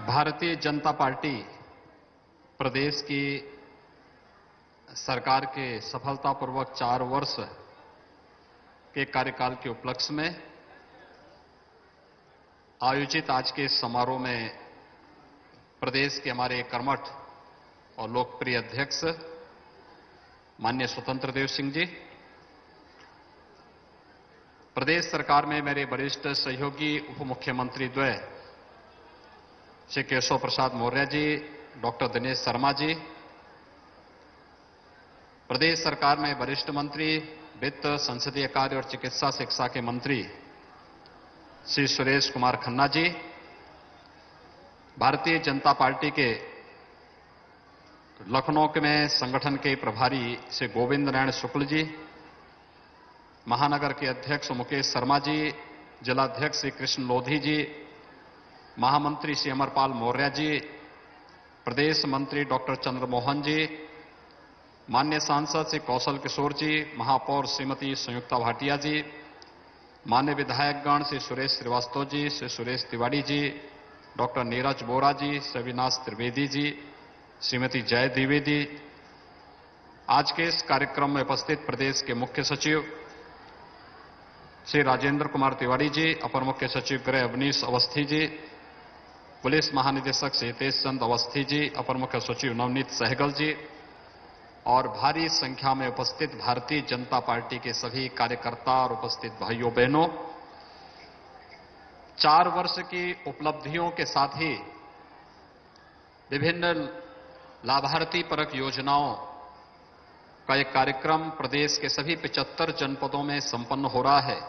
Bharatiya Janata party प्रदेश की सरकार के सफलतापूर्वक 4 वर्ष के कार्यकाल के उपलक्ष्य में आयोजित आज के इस समारोह में प्रदेश के हमारे कर्मठ और लोकप्रिय अध्यक्ष माननीय स्वतंत्र देव सिंह जी, प्रदेश सरकार में मेरे वरिष्ठ सहयोगी उप मुख्यमंत्री द्वय श्री केशव प्रसाद मौर्य जी, डॉक्टर दिनेश शर्मा जी, प्रदेश सरकार में वरिष्ठ मंत्री वित्त, संसदीय कार्य और चिकित्सा शिक्षा के मंत्री श्री सुरेश कुमार खन्ना जी, भारतीय जनता पार्टी के लखनऊ में संगठन के प्रभारी श्री गोविंद नारायण शुक्ल जी, महानगर के अध्यक्ष मुकेश शर्मा जी, जिलाध्यक्ष श्री कृष्ण लोधी जी, महामंत्री श्री अमरपाल मौर्य जी, प्रदेश मंत्री डॉक्टर चंद्रमोहन जी, माननीय सांसद श्री कौशल किशोर जी, महापौर श्रीमती संयुक्ता भाटिया जी, माननीय विधायकगण श्री सुरेश श्रीवास्तव जी, श्री सुरेश तिवारी जी, डॉक्टर नीरज बोरा जी, श्री अविनाश त्रिवेदी जी, श्रीमती जय द्विवेदी, आज के इस कार्यक्रम में उपस्थित प्रदेश के मुख्य सचिव श्री राजेंद्र कुमार तिवारी जी, अपर मुख्य सचिव गृह अवनीश अवस्थी जी, पुलिस महानिदेशक श्री हितेश चंद अवस्थी जी, अपर मुख्य सचिव नवनीत सहगल जी और भारी संख्या में उपस्थित भारतीय जनता पार्टी के सभी कार्यकर्ता और उपस्थित भाइयों बहनों, 4 वर्ष की उपलब्धियों के साथ ही विभिन्न लाभार्थी परक योजनाओं का एक कार्यक्रम प्रदेश के सभी 75 जनपदों में संपन्न हो रहा है।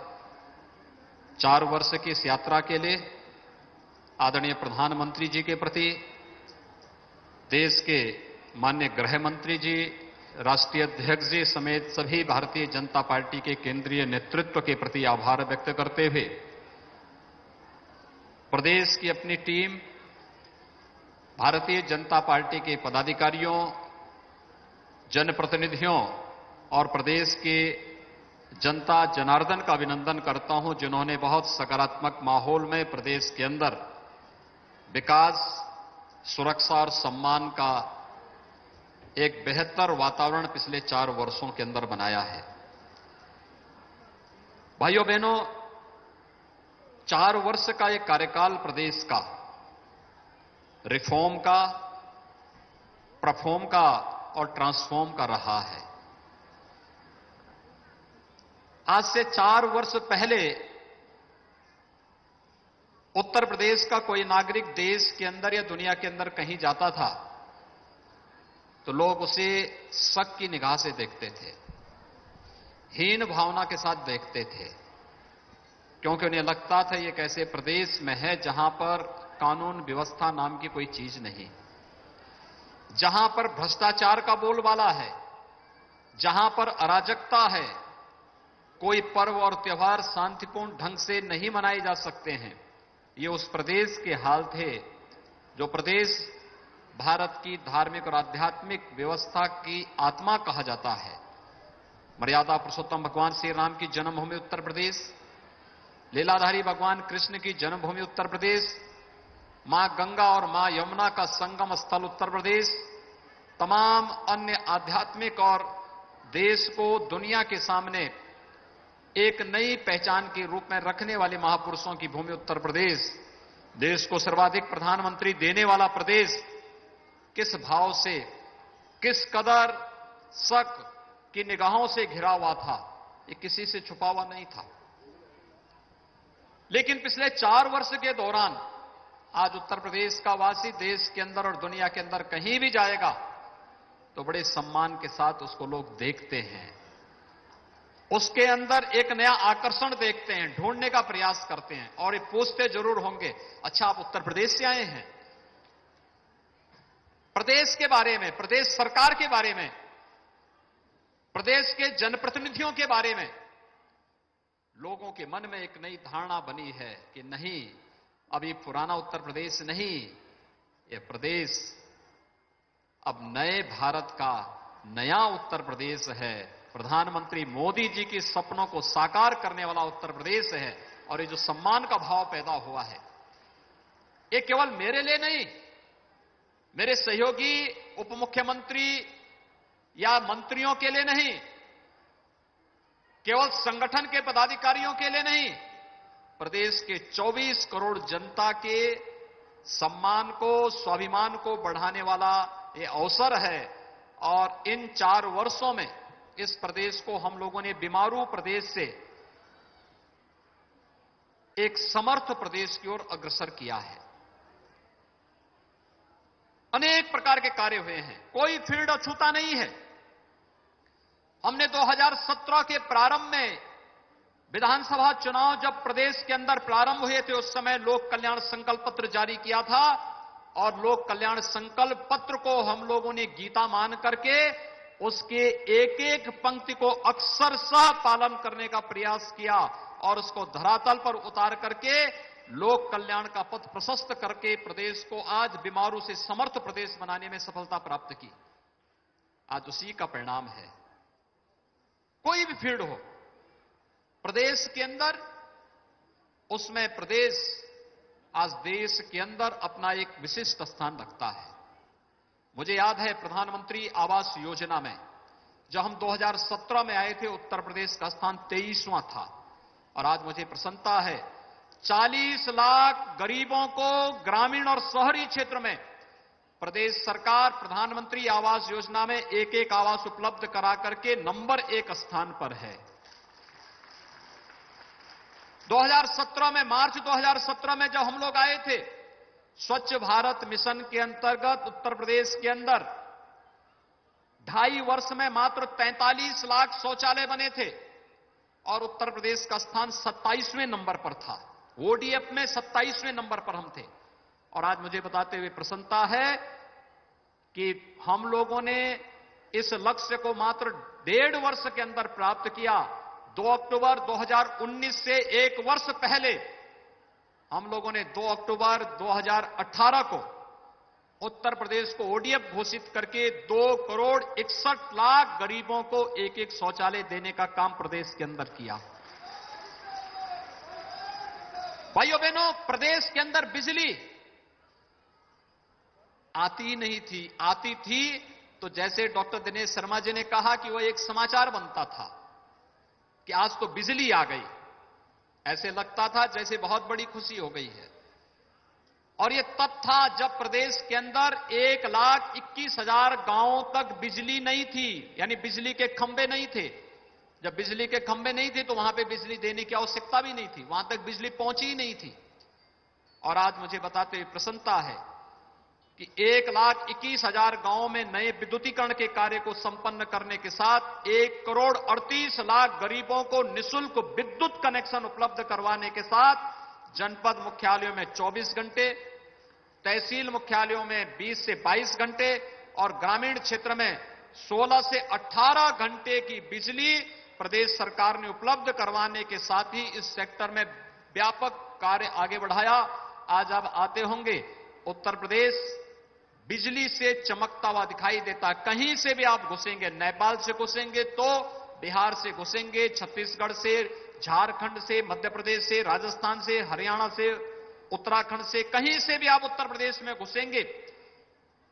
4 वर्ष की इस यात्रा के लिए आदरणीय प्रधानमंत्री जी के प्रति, देश के माननीय गृह मंत्री जी, राष्ट्रीय अध्यक्ष जी समेत सभी भारतीय जनता पार्टी के केंद्रीय नेतृत्व के प्रति आभार व्यक्त करते हुए प्रदेश की अपनी टीम, भारतीय जनता पार्टी के पदाधिकारियों, जनप्रतिनिधियों और प्रदेश के जनता जनार्दन का अभिनंदन करता हूं, जिन्होंने बहुत सकारात्मक माहौल में प्रदेश के अंदर विकास, सुरक्षा और सम्मान का एक बेहतर वातावरण पिछले 4 वर्षों के अंदर बनाया है। भाइयों बहनों, 4 वर्ष का एक कार्यकाल प्रदेश का रिफॉर्म का, परफॉर्म का और ट्रांसफॉर्म का रहा है। आज से 4 वर्ष पहले उत्तर प्रदेश का कोई नागरिक देश के अंदर या दुनिया के अंदर कहीं जाता था तो लोग उसे शक की निगाह से देखते थे, हीन भावना के साथ देखते थे, क्योंकि उन्हें लगता था ये कैसे प्रदेश में है जहां पर कानून व्यवस्था नाम की कोई चीज नहीं, जहां पर भ्रष्टाचार का बोलबाला है, जहां पर अराजकता है, कोई पर्व और त्योहार शांतिपूर्ण ढंग से नहीं मनाए जा सकते हैं। ये उस प्रदेश के हाल थे जो प्रदेश भारत की धार्मिक और आध्यात्मिक व्यवस्था की आत्मा कहा जाता है। मर्यादा पुरुषोत्तम भगवान श्री राम की जन्मभूमि उत्तर प्रदेश, लीलाधारी भगवान कृष्ण की जन्मभूमि उत्तर प्रदेश, मां गंगा और मां यमुना का संगम स्थल उत्तर प्रदेश, तमाम अन्य आध्यात्मिक और देश को दुनिया के सामने एक नई पहचान के रूप में रखने वाले महापुरुषों की भूमि उत्तर प्रदेश, देश को सर्वाधिक प्रधानमंत्री देने वाला प्रदेश, किस भाव से, किस कदर शक की निगाहों से घिरा हुआ था, ये किसी से छुपा हुआ नहीं था। लेकिन पिछले 4 वर्ष के दौरान आज उत्तर प्रदेश का वासी देश के अंदर और दुनिया के अंदर कहीं भी जाएगा तो बड़े सम्मान के साथ उसको लोग देखते हैं, उसके अंदर एक नया आकर्षण देखते हैं, ढूंढने का प्रयास करते हैं और ये पूछते जरूर होंगे, अच्छा आप उत्तर प्रदेश से आए हैं? प्रदेश के बारे में, प्रदेश सरकार के बारे में, प्रदेश के जनप्रतिनिधियों के बारे में लोगों के मन में एक नई धारणा बनी है कि नहीं, अभी पुराना उत्तर प्रदेश नहीं, यह प्रदेश अब नए भारत का नया उत्तर प्रदेश है, प्रधानमंत्री मोदी जी के सपनों को साकार करने वाला उत्तर प्रदेश है। और ये जो सम्मान का भाव पैदा हुआ है, ये केवल मेरे लिए नहीं, मेरे सहयोगी उप मुख्यमंत्री या मंत्रियों के लिए नहीं, केवल संगठन के पदाधिकारियों के लिए नहीं, प्रदेश के 24 करोड़ जनता के सम्मान को, स्वाभिमान को बढ़ाने वाला ये अवसर है। और इन 4 वर्षों में इस प्रदेश को हम लोगों ने बीमारू प्रदेश से एक समर्थ प्रदेश की ओर अग्रसर किया है। अनेक प्रकार के कार्य हुए हैं, कोई फील्ड अछूता नहीं है। हमने 2017 के प्रारंभ में विधानसभा चुनाव जब प्रदेश के अंदर प्रारंभ हुए थे, उस समय लोक कल्याण संकल्प पत्र जारी किया था और लोक कल्याण संकल्प पत्र को हम लोगों ने गीता मान करके उसके एक एक पंक्ति को अक्षरशः पालन करने का प्रयास किया और उसको धरातल पर उतार करके लोक कल्याण का पथ प्रशस्त करके प्रदेश को आज बीमारू से समर्थ प्रदेश बनाने में सफलता प्राप्त की। आज उसी का परिणाम है। कोई भी फील्ड हो प्रदेश के अंदर, उसमें प्रदेश आज देश के अंदर अपना एक विशिष्ट स्थान रखता है। मुझे याद है प्रधानमंत्री आवास योजना में जब हम 2017 में आए थे, उत्तर प्रदेश का स्थान 23वां था और आज मुझे प्रसन्नता है 40 लाख गरीबों को ग्रामीण और शहरी क्षेत्र में प्रदेश सरकार प्रधानमंत्री आवास योजना में एक एक आवास उपलब्ध करा करके नंबर 1 स्थान पर है। 2017 में, मार्च 2017 में जब हम लोग आए थे, स्वच्छ भारत मिशन के अंतर्गत उत्तर प्रदेश के अंदर 2.5 वर्ष में मात्र 43 लाख शौचालय बने थे और उत्तर प्रदेश का स्थान 27वें नंबर पर था। ओडीएफ में 27वें नंबर पर हम थे और आज मुझे बताते हुए प्रसन्नता है कि हम लोगों ने इस लक्ष्य को मात्र 1.5 वर्ष के अंदर प्राप्त किया। 2 अक्टूबर 2019 से 1 वर्ष पहले हम लोगों ने 2 अक्टूबर 2018 को उत्तर प्रदेश को ओडीएफ घोषित करके 2 करोड़ 61 लाख गरीबों को एक एक शौचालय देने का काम प्रदेश के अंदर किया। भाइयों बहनों, प्रदेश के अंदर बिजली आती नहीं थी, आती थी तो जैसे डॉक्टर दिनेश शर्मा जी ने कहा कि वह एक समाचार बनता था कि आज तो बिजली आ गई। ऐसे लगता था जैसे बहुत बड़ी खुशी हो गई है। और यह तब था जब प्रदेश के अंदर 1,21,000 गांवों तक बिजली नहीं थी, यानी बिजली के खंभे नहीं थे। जब बिजली के खंभे नहीं थे तो वहां पे बिजली देने की आवश्यकता भी नहीं थी, वहां तक बिजली पहुंची ही नहीं थी। और आज मुझे बताते हुए प्रसन्नता है कि 1,21,000 गांवों में नए विद्युतीकरण के कार्य को संपन्न करने के साथ 1 करोड़ 38 लाख गरीबों को निःशुल्क विद्युत कनेक्शन उपलब्ध करवाने के साथ जनपद मुख्यालयों में 24 घंटे, तहसील मुख्यालयों में 20 से 22 घंटे और ग्रामीण क्षेत्र में 16 से 18 घंटे की बिजली प्रदेश सरकार ने उपलब्ध करवाने के साथ ही इस सेक्टर में व्यापक कार्य आगे बढ़ाया। आज आप आते होंगे, उत्तर प्रदेश बिजली से चमकता हुआ दिखाई देता। कहीं से भी आप घुसेंगे, नेपाल से घुसेंगे तो बिहार से घुसेंगे, छत्तीसगढ़ से, झारखंड से, मध्य प्रदेश से, राजस्थान से, हरियाणा से, उत्तराखंड से, कहीं से भी आप उत्तर प्रदेश में घुसेंगे,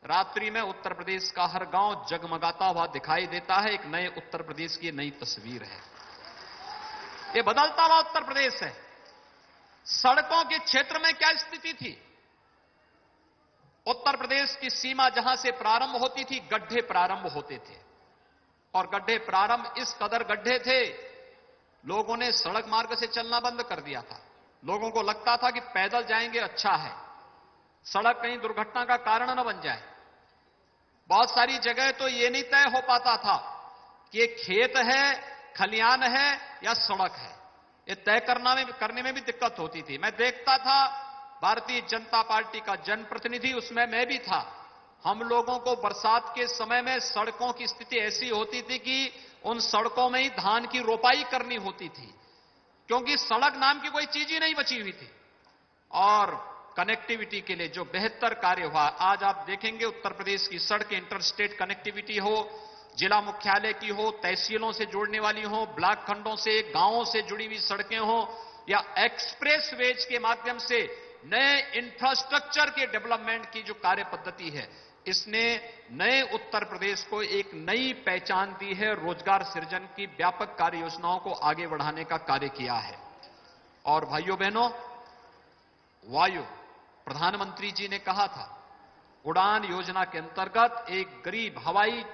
रात्रि में उत्तर प्रदेश का हर गांव जगमगाता हुआ दिखाई देता है। एक नए उत्तर प्रदेश की नई तस्वीर है। ये बदलता हुआ उत्तर प्रदेश है। सड़कों के क्षेत्र में क्या स्थिति थी? उत्तर प्रदेश की सीमा जहां से प्रारंभ होती थी, गड्ढे प्रारंभ होते थे और गड्ढे प्रारंभ इस कदर गड्ढे थे, लोगों ने सड़क मार्ग से चलना बंद कर दिया था। लोगों को लगता था कि पैदल जाएंगे अच्छा है, सड़क कहीं दुर्घटना का कारण न बन जाए। बहुत सारी जगह तो यह नहीं तय हो पाता था कि ये खेत है, खलियान है या सड़क है। ये तय करने में भी दिक्कत होती थी। मैं देखता था भारतीय जनता पार्टी का जनप्रतिनिधि, उसमें मैं भी था। हम लोगों को बरसात के समय में सड़कों की स्थिति ऐसी होती थी कि उन सड़कों में ही धान की रोपाई करनी होती थी, क्योंकि सड़क नाम की कोई चीज ही नहीं बची हुई थी। और कनेक्टिविटी के लिए जो बेहतर कार्य हुआ, आज आप देखेंगे उत्तर प्रदेश की सड़कें, इंटरस्टेट कनेक्टिविटी हो, जिला मुख्यालय की हो, तहसीलों से जोड़ने वाली हो, ब्लॉक खंडों से, गांवों से जुड़ी हुई सड़कें हो या एक्सप्रेस वेज के माध्यम से नए इंफ्रास्ट्रक्चर के डेवलपमेंट की जो कार्य पद्धति है, इसने नए उत्तर प्रदेश को एक नई पहचान दी है। रोजगार सृजन की व्यापक कार्य योजनाओं को आगे बढ़ाने का कार्य किया है। और भाइयों बहनों, वायु प्रधानमंत्री जी ने कहा था, उड़ान योजना के अंतर्गत एक गरीब हवाई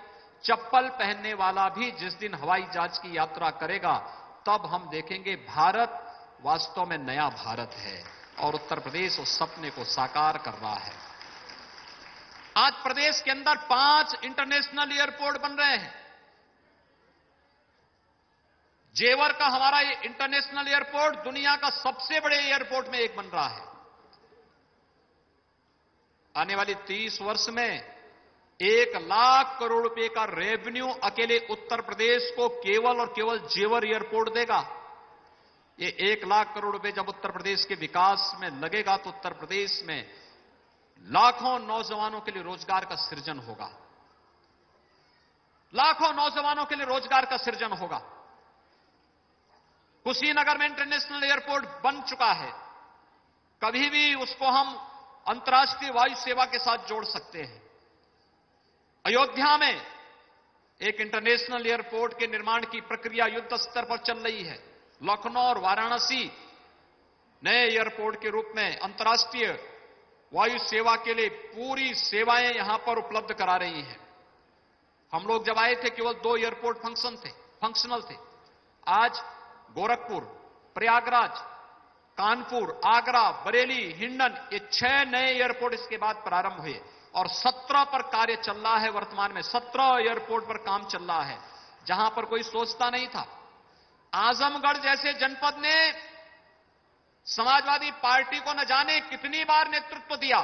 चप्पल पहनने वाला भी जिस दिन हवाई जहाज की यात्रा करेगा, तब हम देखेंगे भारत वास्तव में नया भारत है। और उत्तर प्रदेश उस सपने को साकार कर रहा है। आज प्रदेश के अंदर 5 इंटरनेशनल एयरपोर्ट बन रहे हैं। जेवर का हमारा ये इंटरनेशनल एयरपोर्ट दुनिया का सबसे बड़े एयरपोर्ट में एक बन रहा है। आने वाली 30 वर्ष में 1 लाख करोड़ रुपए का रेवेन्यू अकेले उत्तर प्रदेश को केवल और केवल जेवर एयरपोर्ट देगा। ये 1 लाख करोड़ रुपए जब उत्तर प्रदेश के विकास में लगेगा तो उत्तर प्रदेश में लाखों नौजवानों के लिए रोजगार का सृजन होगा। लाखों नौजवानों के लिए रोजगार का सृजन होगा। कुशीनगर में इंटरनेशनल एयरपोर्ट बन चुका है। कभी भी उसको हम अंतर्राष्ट्रीय वायु सेवा के साथ जोड़ सकते हैं। अयोध्या में एक इंटरनेशनल एयरपोर्ट के निर्माण की प्रक्रिया युद्ध स्तर पर चल रही है। लखनऊ और वाराणसी नए एयरपोर्ट के रूप में अंतर्राष्ट्रीय वायु सेवा के लिए पूरी सेवाएं यहां पर उपलब्ध करा रही हैं। हम लोग जब आए थे केवल 2 एयरपोर्ट फंक्शनल थे। आज गोरखपुर, प्रयागराज, कानपुर, आगरा, बरेली, हिंडन, ये 6 नए एयरपोर्ट इसके बाद प्रारंभ हुए और 17 पर कार्य चल रहा है। वर्तमान में 17 एयरपोर्ट पर काम चल रहा है, जहां पर कोई सोचता नहीं था। आजमगढ़ जैसे जनपद ने समाजवादी पार्टी को न जाने कितनी बार नेतृत्व दिया,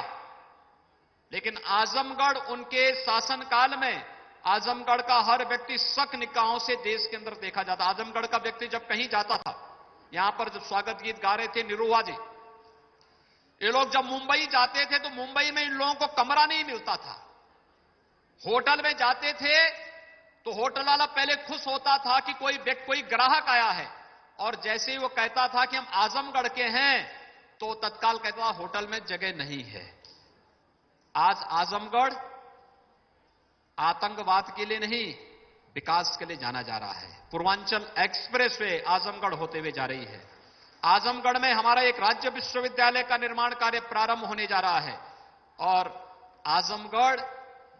लेकिन आजमगढ़ उनके शासनकाल में आजमगढ़ का हर व्यक्ति शक निगाहों से देश के अंदर देखा जाता। आजमगढ़ का व्यक्ति जब कहीं जाता था, यहां पर जब स्वागत गीत गा रहे थे निरुआ जी, ये लोग जब मुंबई जाते थे तो मुंबई में इन लोगों को कमरा नहीं मिलता था। होटल में जाते थे तो होटल वाला पहले खुश होता था कि कोई ग्राहक आया है, और जैसे ही वो कहता था कि हम आजमगढ़ के हैं तो तत्काल कहता था होटल में जगह नहीं है। आज आजमगढ़ आतंकवाद के लिए नहीं, विकास के लिए जाना जा रहा है। पूर्वांचल एक्सप्रेसवे आजमगढ़ होते हुए जा रही है। आजमगढ़ में हमारा एक राज्य विश्वविद्यालय का निर्माण कार्य प्रारंभ होने जा रहा है और आजमगढ़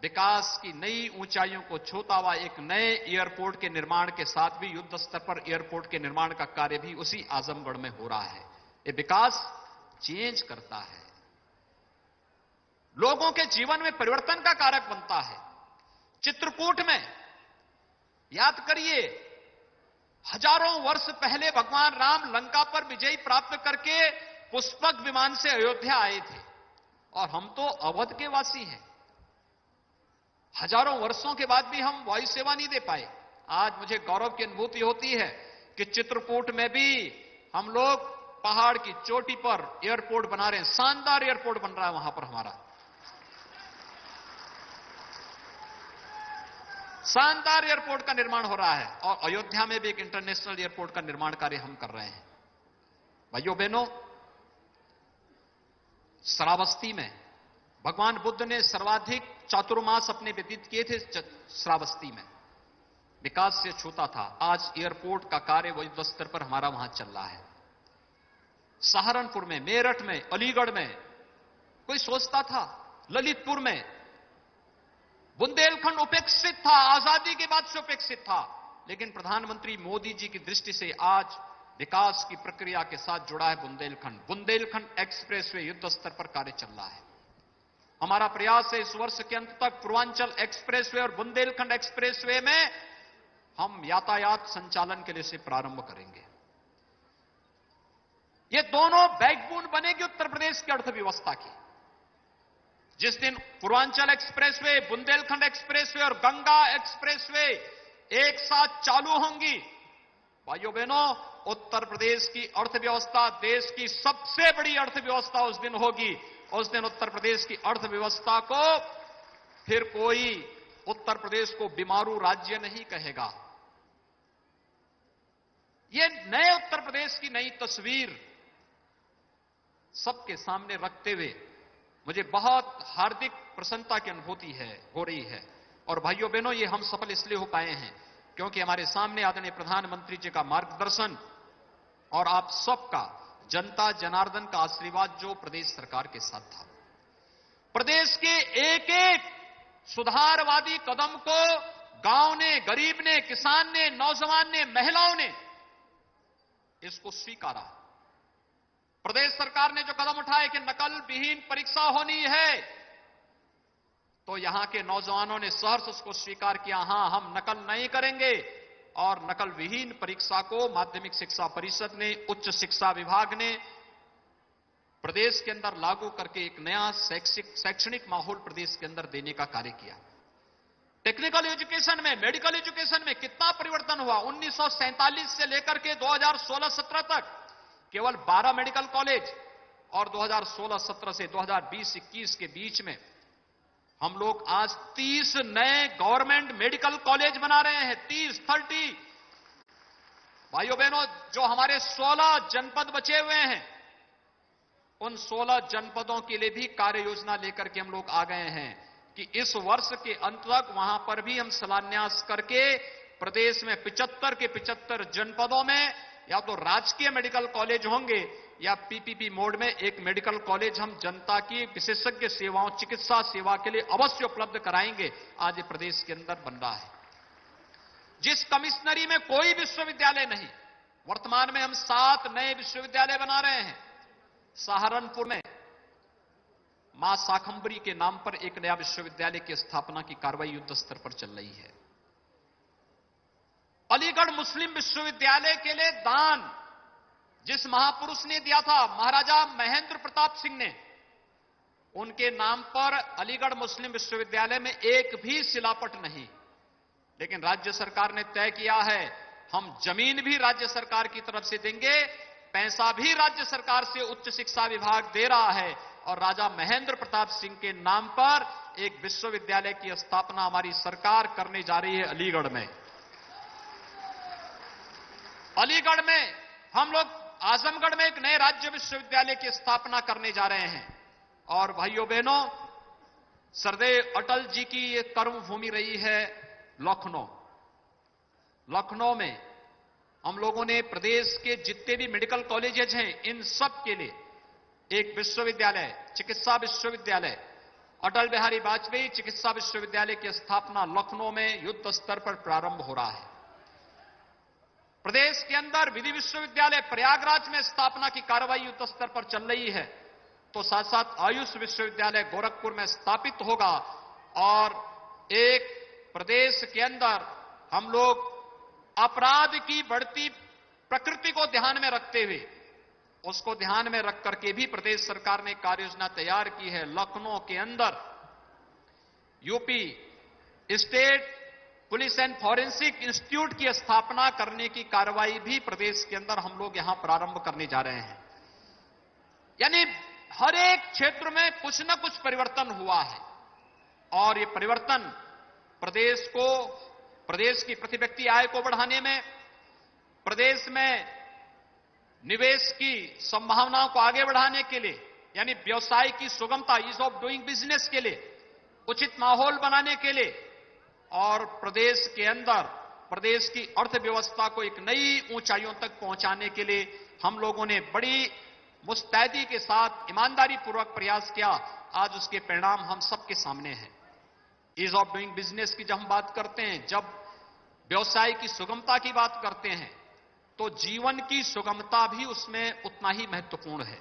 विकास की नई ऊंचाइयों को छूता हुआ एक नए एयरपोर्ट के निर्माण के साथ भी युद्ध स्तर पर एयरपोर्ट के निर्माण का कार्य भी उसी आजमगढ़ में हो रहा है। ये विकास चेंज करता है, लोगों के जीवन में परिवर्तन का कारक बनता है। चित्रकूट में याद करिए, हजारों वर्ष पहले भगवान राम लंका पर विजय प्राप्त करके पुष्पक विमान से अयोध्या आए थे और हम तो अवध के वासी हैं। हजारों वर्षों के बाद भी हम वायु सेवा नहीं दे पाए। आज मुझे गौरव की अनुभूति होती है कि चित्रकूट में भी हम लोग पहाड़ की चोटी पर एयरपोर्ट बना रहे हैं। शानदार एयरपोर्ट बन रहा है वहां पर हमारा, शानदार एयरपोर्ट का निर्माण हो रहा है। और अयोध्या में भी एक इंटरनेशनल एयरपोर्ट का निर्माण कार्य हम कर रहे हैं। भाइयों बहनों, श्रावस्ती में भगवान बुद्ध ने सर्वाधिक चातुर्मास अपने व्यतीत किए थे। श्रावस्ती में विकास से छूता था, आज एयरपोर्ट का कार्य युद्ध स्तर पर हमारा वहां चल रहा है। सहारनपुर में, मेरठ में, अलीगढ़ में कोई सोचता था, ललितपुर में, बुंदेलखंड उपेक्षित था, आजादी के बाद से उपेक्षित था, लेकिन प्रधानमंत्री मोदी जी की दृष्टि से आज विकास की प्रक्रिया के साथ जुड़ा है बुंदेलखंड। बुंदेलखंड एक्सप्रेसवे युद्ध स्तर पर कार्य चल रहा है। हमारा प्रयास है इस वर्ष के अंत तक पूर्वांचल एक्सप्रेसवे और बुंदेलखंड एक्सप्रेसवे में हम यातायात संचालन के लिए से प्रारंभ करेंगे। ये दोनों बैकबोन बनेगी उत्तर प्रदेश की अर्थव्यवस्था की। जिस दिन पूर्वांचल एक्सप्रेसवे, बुंदेलखंड एक्सप्रेसवे और गंगा एक्सप्रेसवे एक साथ चालू होंगी, भाइयों बहनों, उत्तर प्रदेश की अर्थव्यवस्था देश की सबसे बड़ी अर्थव्यवस्था उस दिन होगी। उस दिन उत्तर प्रदेश की अर्थव्यवस्था को फिर कोई उत्तर प्रदेश को बीमारू राज्य नहीं कहेगा। यह नए उत्तर प्रदेश की नई तस्वीर सबके सामने रखते हुए मुझे बहुत हार्दिक प्रसन्नता की अनुभूति हो रही है। और भाइयों बहनों, ये हम सफल इसलिए हो पाए हैं क्योंकि हमारे सामने आदरणीय प्रधानमंत्री जी का मार्गदर्शन और आप सबका, जनता जनार्दन का आशीर्वाद जो प्रदेश सरकार के साथ था। प्रदेश के एक एक सुधारवादी कदम को गांव ने, गरीब ने, किसान ने, नौजवान ने, महिलाओं ने इसको स्वीकारा। प्रदेश सरकार ने जो कदम उठाए कि नकल विहीन परीक्षा होनी है, तो यहां के नौजवानों ने सहर्ष उसको स्वीकार किया। हां, हम नकल नहीं करेंगे। और नकल विहीन परीक्षा को माध्यमिक शिक्षा परिषद ने, उच्च शिक्षा विभाग ने प्रदेश के अंदर लागू करके एक नया शैक्षणिक माहौल प्रदेश के अंदर देने का कार्य किया। टेक्निकल एजुकेशन में, मेडिकल एजुकेशन में कितना परिवर्तन हुआ। 1947 से लेकर के 2016-17 तक केवल 12 मेडिकल कॉलेज, और 2016-17 से 2020-21 के बीच में हम लोग आज 30 नए गवर्नमेंट मेडिकल कॉलेज बना रहे हैं। 30 भाइयों बहनों, जो हमारे 16 जनपद बचे हुए हैं, उन 16 जनपदों के लिए भी कार्य योजना लेकर के हम लोग आ गए हैं कि इस वर्ष के अंत तक वहां पर भी हम शिलान्यास करके प्रदेश में 75 के 75 जनपदों में या तो राजकीय मेडिकल कॉलेज होंगे या पीपीपी मोड में एक मेडिकल कॉलेज हम जनता की विशेषज्ञ सेवाओं, चिकित्सा सेवा के लिए अवश्य उपलब्ध कराएंगे। आज ये प्रदेश के अंदर बन रहा है। जिस कमिश्नरी में कोई विश्वविद्यालय नहीं, वर्तमान में हम 7 नए विश्वविद्यालय बना रहे हैं। सहारनपुर में मां शाकंभरी के नाम पर एक नया विश्वविद्यालय की स्थापना की कार्रवाई युद्ध स्तर पर चल रही है। अलीगढ़ मुस्लिम विश्वविद्यालय के लिए दान जिस महापुरुष ने दिया था, महाराजा महेंद्र प्रताप सिंह ने, उनके नाम पर अलीगढ़ मुस्लिम विश्वविद्यालय में एक भी शिलापट नहीं। लेकिन राज्य सरकार ने तय किया है, हम जमीन भी राज्य सरकार की तरफ से देंगे, पैसा भी राज्य सरकार से उच्च शिक्षा विभाग दे रहा है, और राजा महेंद्र प्रताप सिंह के नाम पर एक विश्वविद्यालय की स्थापना हमारी सरकार करने जा रही है अलीगढ़ में। अलीगढ़ में हम लोग आजमगढ़ में एक नए राज्य विश्वविद्यालय की स्थापना करने जा रहे हैं। और भाइयों बहनों, सरदेव अटल जी की ये कर्मभूमि रही है लखनऊ। लखनऊ में हम लोगों ने प्रदेश के जितने भी मेडिकल कॉलेजेस हैं, इन सब के लिए एक विश्वविद्यालय, चिकित्सा विश्वविद्यालय, अटल बिहारी वाजपेयी चिकित्सा विश्वविद्यालय की स्थापना लखनऊ में युद्ध स्तर पर प्रारंभ हो रहा है। प्रदेश के अंदर विधि विश्वविद्यालय प्रयागराज में स्थापना की कार्रवाई युद्ध स्तर पर चल रही है। तो साथ साथ आयुष विश्वविद्यालय गोरखपुर में स्थापित होगा। और एक प्रदेश के अंदर हम लोग अपराध की बढ़ती प्रकृति को ध्यान में रखते हुए, उसको ध्यान में रख करके भी प्रदेश सरकार ने कार्य योजना तैयार की है। लखनऊ के अंदर UP state police and forensic institute की स्थापना करने की कार्रवाई भी प्रदेश के अंदर हम लोग यहां प्रारंभ करने जा रहे हैं। यानी हर एक क्षेत्र में कुछ न कुछ परिवर्तन हुआ है। और ये परिवर्तन प्रदेश की प्रति व्यक्ति आय को बढ़ाने में, प्रदेश में निवेश की संभावनाओं को आगे बढ़ाने के लिए, यानी व्यवसाय की सुगमता, ईज ऑफ डूइंग बिजनेस के लिए, उचित माहौल बनाने के लिए, और प्रदेश के अंदर प्रदेश की अर्थव्यवस्था को एक नई ऊंचाइयों तक पहुंचाने के लिए हम लोगों ने बड़ी मुस्तैदी के साथ ईमानदारी पूर्वक प्रयास किया। आज उसके परिणाम हम सबके सामने हैं। ईज ऑफ डूइंग बिजनेस की जब हम बात करते हैं, जब व्यवसाय की सुगमता की बात करते हैं, तो जीवन की सुगमता भी उसमें उतना ही महत्वपूर्ण है।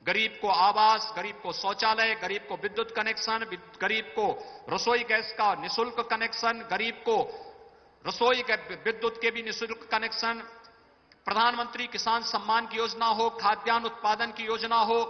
गरीब को आवास, गरीब को शौचालय, गरीब को विद्युत कनेक्शन, गरीब को रसोई गैस का निःशुल्क कनेक्शन, गरीब को रसोई विद्युत के भी निःशुल्क कनेक्शन, प्रधानमंत्री किसान सम्मान की योजना हो, खाद्यान्न उत्पादन की योजना हो,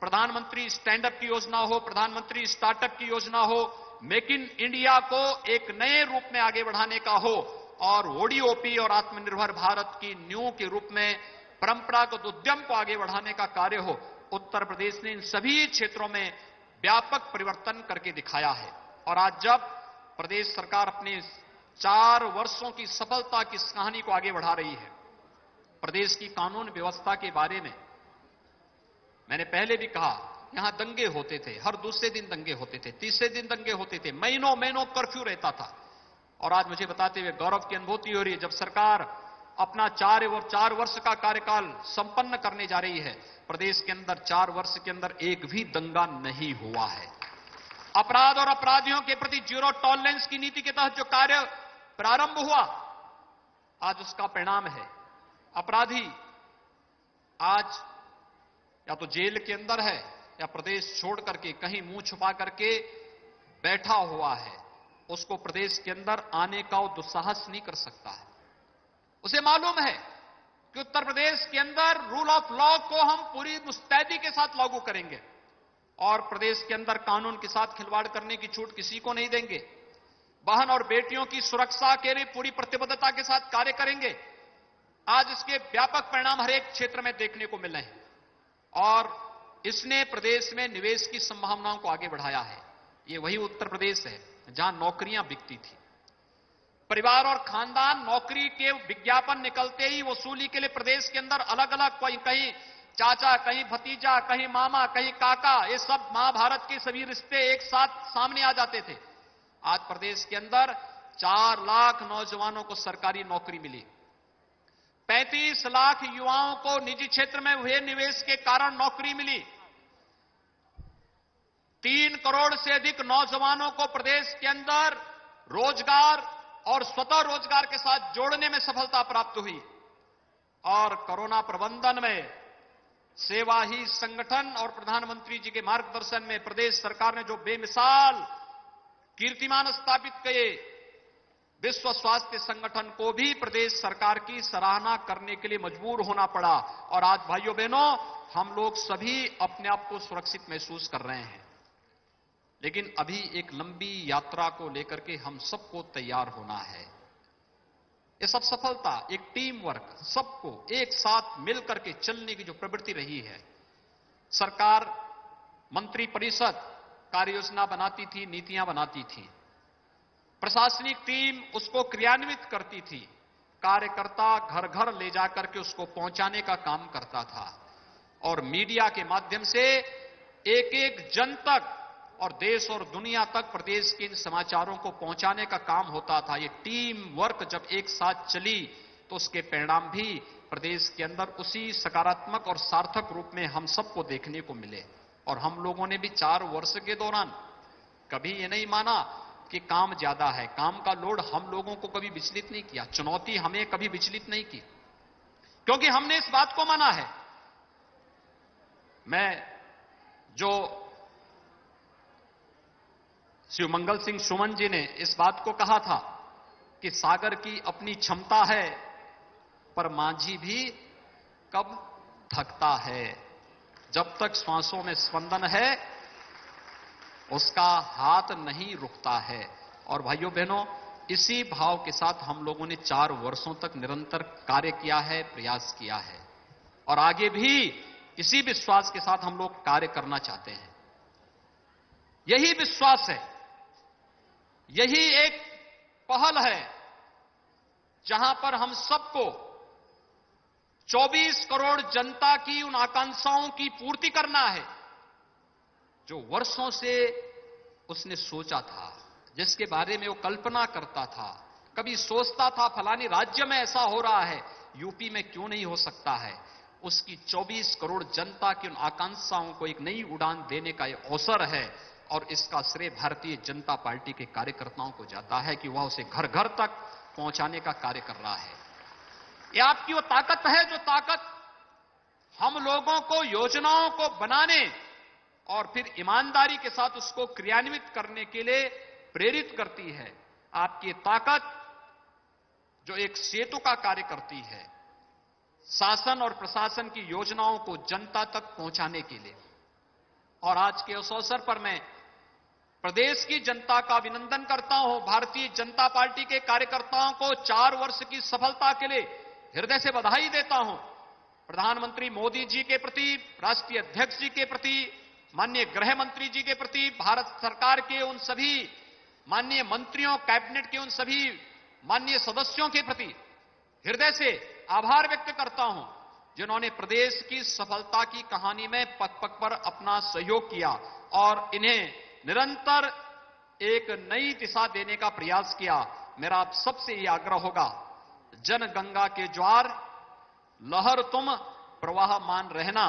प्रधानमंत्री स्टैंड अप की योजना हो, प्रधानमंत्री स्टार्टअप की योजना हो, मेक इन इंडिया को एक नए रूप में आगे बढ़ाने का हो, और ओडीओपी और आत्मनिर्भर भारत की नींव के रूप में परंपरागत उद्यम को आगे बढ़ाने का कार्य हो। उत्तर प्रदेश ने इन सभी क्षेत्रों में व्यापक परिवर्तन करके दिखाया है। और आज जब प्रदेश सरकार अपने 4 वर्षों की सफलता की इस कहानी को आगे बढ़ा रही है, प्रदेश की कानून व्यवस्था के बारे में मैंने पहले भी कहा, यहां दंगे होते थे, हर दूसरे दिन दंगे होते थे, तीसरे दिन दंगे होते थे, महीनों महीनों कर्फ्यू रहता था। और आज मुझे बताते हुए गौरव की अनुभूति हो रही है, जब सरकार अपना 4 वर्ष का कार्यकाल संपन्न करने जा रही है, प्रदेश के अंदर 4 वर्ष के अंदर एक भी दंगा नहीं हुआ है। अपराध और अपराधियों के प्रति जीरो टॉलरेंस की नीति के तहत जो कार्य प्रारंभ हुआ, आज उसका परिणाम है अपराधी आज या तो जेल के अंदर है या प्रदेश छोड़ करके कहीं मुंह छुपा करके बैठा हुआ है। उसको प्रदेश के अंदर आने का वो दुस्साहस नहीं कर सकता है। उसे मालूम है कि उत्तर प्रदेश के अंदर रूल ऑफ लॉ को हम पूरी मुस्तैदी के साथ लागू करेंगे और प्रदेश के अंदर कानून के साथ खिलवाड़ करने की छूट किसी को नहीं देंगे। बहन और बेटियों की सुरक्षा के लिए पूरी प्रतिबद्धता के साथ कार्य करेंगे। आज इसके व्यापक परिणाम हर एक क्षेत्र में देखने को मिल रहे हैं और इसने प्रदेश में निवेश की संभावनाओं को आगे बढ़ाया है। ये वही उत्तर प्रदेश है जहां नौकरियां बिकती थी। परिवार और खानदान नौकरी के विज्ञापन निकलते ही वसूली के लिए प्रदेश के अंदर अलग अलग, कहीं चाचा, कहीं भतीजा, कहीं मामा, कहीं काका, ये सब महाभारत के सभी रिश्ते एक साथ सामने आ जाते थे। आज प्रदेश के अंदर 4 लाख नौजवानों को सरकारी नौकरी मिली, 35 लाख युवाओं को निजी क्षेत्र में हुए निवेश के कारण नौकरी मिली, 3 करोड़ से अधिक नौजवानों को प्रदेश के अंदर रोजगार और स्वतः रोजगार के साथ जोड़ने में सफलता प्राप्त हुई और कोरोना प्रबंधन में सेवा ही संगठन और प्रधानमंत्री जी के मार्गदर्शन में प्रदेश सरकार ने जो बेमिसाल कीर्तिमान स्थापित किए, विश्व स्वास्थ्य संगठन को भी प्रदेश सरकार की सराहना करने के लिए मजबूर होना पड़ा और आज भाइयों बहनों हम लोग सभी अपने आप को सुरक्षित महसूस कर रहे हैं। लेकिन अभी एक लंबी यात्रा को लेकर के हम सबको तैयार होना है। ये सब सफलता एक टीम वर्क, सबको एक साथ मिलकर के चलने की जो प्रवृत्ति रही है। सरकार मंत्री परिषद कार्य योजना बनाती थी, नीतियां बनाती थी, प्रशासनिक टीम उसको क्रियान्वित करती थी, कार्यकर्ता घर घर ले जाकर के उसको पहुंचाने का काम करता था और मीडिया के माध्यम से एक एक जन तक और देश और दुनिया तक प्रदेश के इन समाचारों को पहुंचाने का काम होता था। ये टीम वर्क जब एक साथ चली तो उसके परिणाम भी प्रदेश के अंदर उसी सकारात्मक और सार्थक रूप में हम सबको देखने को मिले। और हम लोगों ने भी 4 वर्ष के दौरान कभी ये नहीं माना कि काम ज्यादा है, काम का लोड हम लोगों को कभी विचलित नहीं किया, चुनौती हमें कभी विचलित नहीं की, क्योंकि हमने इस बात को माना है। मैं जो श्री मंगल सिंह सुमन जी ने इस बात को कहा था कि सागर की अपनी क्षमता है पर मांझी भी कब थकता है, जब तक श्वासों में स्पंदन है उसका हाथ नहीं रुकता है। और भाइयों बहनों इसी भाव के साथ हम लोगों ने 4 वर्षों तक निरंतर कार्य किया है, प्रयास किया है और आगे भी इसी विश्वास के साथ हम लोग कार्य करना चाहते हैं। यही विश्वास है, यही एक पहल है जहां पर हम सबको 24 करोड़ जनता की उन आकांक्षाओं की पूर्ति करना है जो वर्षों से उसने सोचा था, जिसके बारे में वो कल्पना करता था। कभी सोचता था फलानी राज्य में ऐसा हो रहा है, यूपी में क्यों नहीं हो सकता है। उसकी 24 करोड़ जनता की उन आकांक्षाओं को एक नई उड़ान देने का यह अवसर है और इसका श्रेय भारतीय जनता पार्टी के कार्यकर्ताओं को जाता है कि वह उसे घर घर तक पहुंचाने का कार्य कर रहा है। यह आपकी वो ताकत है जो ताकत हम लोगों को योजनाओं को बनाने और फिर ईमानदारी के साथ उसको क्रियान्वित करने के लिए प्रेरित करती है। आपकी ताकत जो एक सेतु का कार्य करती है शासन और प्रशासन की योजनाओं को जनता तक पहुंचाने के लिए। और आज के उस अवसर पर मैं प्रदेश की जनता का अभिनंदन करता हूं, भारतीय जनता पार्टी के कार्यकर्ताओं को 4 वर्ष की सफलता के लिए हृदय से बधाई देता हूं। प्रधानमंत्री मोदी जी के प्रति, राष्ट्रीय अध्यक्ष जी के प्रति, माननीय गृह मंत्री जी के प्रति, भारत सरकार के उन सभी माननीय मंत्रियों, कैबिनेट के उन सभी माननीय सदस्यों के प्रति हृदय से आभार व्यक्त करता हूं जिन्होंने प्रदेश की सफलता की कहानी में पग पग पर अपना सहयोग किया और इन्हें निरंतर एक नई दिशा देने का प्रयास किया। मेरा आप सबसे ये आग्रह होगा, जन गंगा के ज्वार लहर तुम प्रवाह मान रहना,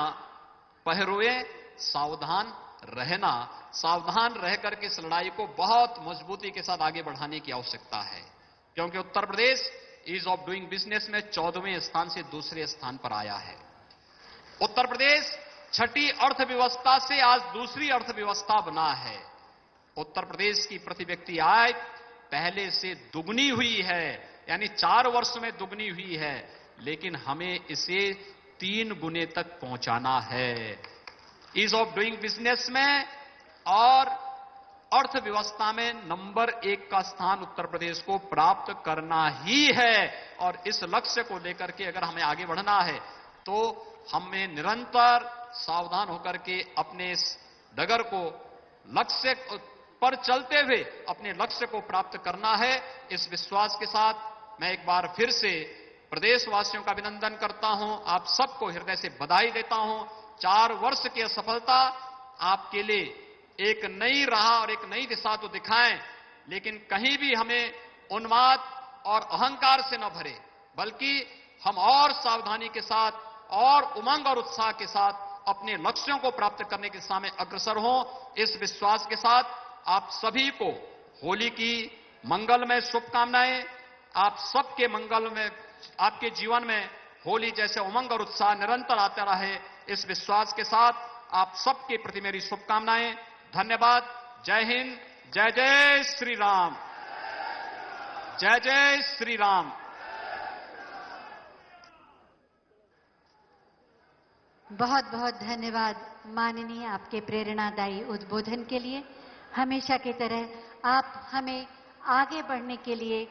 पहरुए सावधान रहना। सावधान रह करके इस लड़ाई को बहुत मजबूती के साथ आगे बढ़ाने की आवश्यकता है, क्योंकि Uttar Pradesh ease of doing business में 14वें स्थान से दूसरे स्थान पर आया है। उत्तर प्रदेश छठी अर्थव्यवस्था से आज दूसरी अर्थव्यवस्था बना है। उत्तर प्रदेश की प्रति व्यक्ति आय पहले से दुगनी हुई है, यानी 4 वर्ष में दुगनी हुई है, लेकिन हमें इसे 3 गुने तक पहुंचाना है। ईज ऑफ डूइंग बिजनेस में और अर्थव्यवस्था में नंबर 1 का स्थान उत्तर प्रदेश को प्राप्त करना ही है। और इस लक्ष्य को लेकर के अगर हमें आगे बढ़ना है तो हमें निरंतर सावधान होकर के अपने इस डगर को लक्ष्य पर चलते हुए अपने लक्ष्य को प्राप्त करना है। इस विश्वास के साथ मैं एक बार फिर से प्रदेशवासियों का अभिनंदन करता हूं, आप सबको हृदय से बधाई देता हूं। 4 वर्ष की सफलता आपके लिए एक नई राह और एक नई दिशा तो दिखाएं, लेकिन कहीं भी हमें उन्माद और अहंकार से न भरे, बल्कि हम और सावधानी के साथ और उमंग और उत्साह के साथ अपने लक्ष्यों को प्राप्त करने की दिशा में अग्रसर हों। इस विश्वास के साथ आप सभी को होली की मंगलमय शुभकामनाएं। आप सबके मंगल में, आपके जीवन में होली जैसे उमंग और उत्साह निरंतर आता रहे, इस विश्वास के साथ आप सबके प्रति मेरी शुभकामनाएं। धन्यवाद। जय हिंद। जय जय श्री राम। जय जय श्री राम। बहुत बहुत धन्यवाद माननीय, आपके प्रेरणादायी उद्बोधन के लिए। हमेशा की तरह आप हमें आगे बढ़ने के लिए,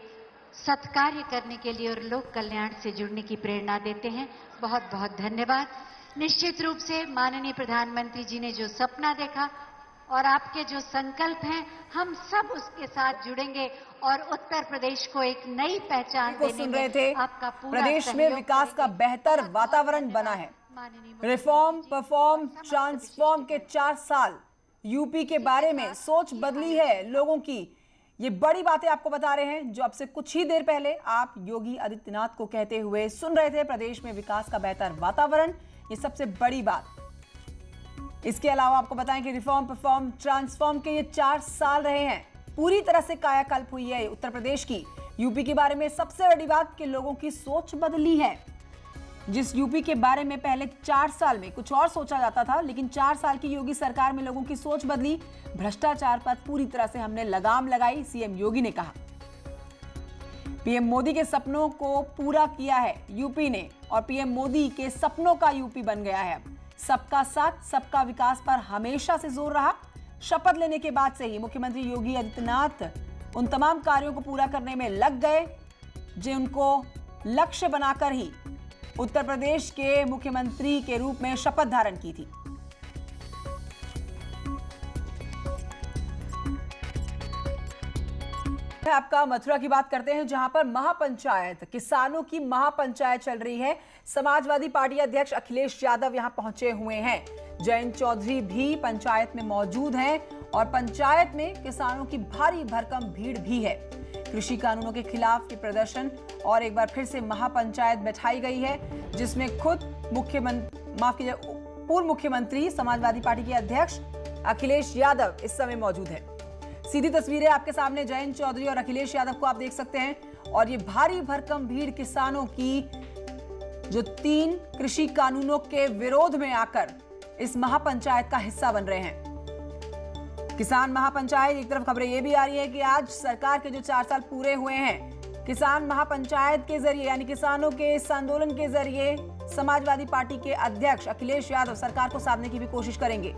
सत्कार्य करने के लिए और लोक कल्याण से जुड़ने की प्रेरणा देते हैं। बहुत बहुत धन्यवाद। निश्चित रूप से माननीय प्रधानमंत्री जी ने जो सपना देखा और आपके जो संकल्प हैं, हम सब उसके साथ जुड़ेंगे और उत्तर प्रदेश को एक नई पहचान देने में आपका पूरा प्रदेश में विकास का बेहतर वातावरण बना है। रिफॉर्म, परफॉर्म, ट्रांसफॉर्म के 4 साल यूपी के बारे में सोच बदली है लोगों की। ये बड़ी बातें आपको बता रहे हैं जो अब से कुछ ही देर पहले आप योगी आदित्यनाथ को कहते हुए सुन रहे थे। प्रदेश में विकास का बेहतर वातावरण, ये सबसे बड़ी बात। इसके अलावा आपको बताएं कि रिफॉर्म, परफॉर्म, ट्रांसफॉर्म के ये 4 साल रहे हैं। पूरी तरह से कायाकल्प हुई है उत्तर प्रदेश की। यूपी के बारे में सबसे बड़ी बात कि लोगों की सोच बदली है। जिस यूपी के बारे में पहले 4 साल में कुछ और सोचा जाता था, लेकिन 4 साल की योगी सरकार में लोगों की सोच बदली। भ्रष्टाचार पर पूरी तरह से हमने लगाम लगाई, सीएम योगी ने कहा। पीएम मोदी के सपनों को पूरा किया है यूपी ने, और पीएम मोदी के सपनों का यूपी बन गया है। सबका साथ, सबका विकास पर हमेशा से जोर रहा। शपथ लेने के बाद से ही मुख्यमंत्री योगी आदित्यनाथ उन तमाम कार्यों को पूरा करने में लग गए जिनको लक्ष्य बनाकर ही उत्तर प्रदेश के मुख्यमंत्री के रूप में शपथ धारण की थी। आपका मथुरा की बात करते हैं, जहां पर महापंचायत, किसानों की महापंचायत चल रही है। समाजवादी पार्टी अध्यक्ष अखिलेश यादव यहां पहुंचे हुए हैं। जयंत चौधरी भी पंचायत में मौजूद हैं और पंचायत में किसानों की भारी भरकम भीड़ भी है। कृषि कानूनों के खिलाफ ये प्रदर्शन और एक बार फिर से महापंचायत बैठाई गई है, जिसमें खुद पूर्व मुख्यमंत्री समाजवादी पार्टी के अध्यक्ष अखिलेश यादव इस समय मौजूद है। सीधी तस्वीरें आपके सामने, जयंत चौधरी और अखिलेश यादव को आप देख सकते हैं। और ये भारी भरकम भीड़ किसानों की, जो 3 कृषि कानूनों के विरोध में आकर इस महापंचायत का हिस्सा बन रहे हैं। किसान महापंचायत, एक तरफ खबरें ये भी आ रही है कि आज सरकार के जो 4 साल पूरे हुए हैं, किसान महापंचायत के जरिए, यानी किसानों के इस आंदोलन के जरिए समाजवादी पार्टी के अध्यक्ष अखिलेश यादव सरकार को साधने की भी कोशिश करेंगे।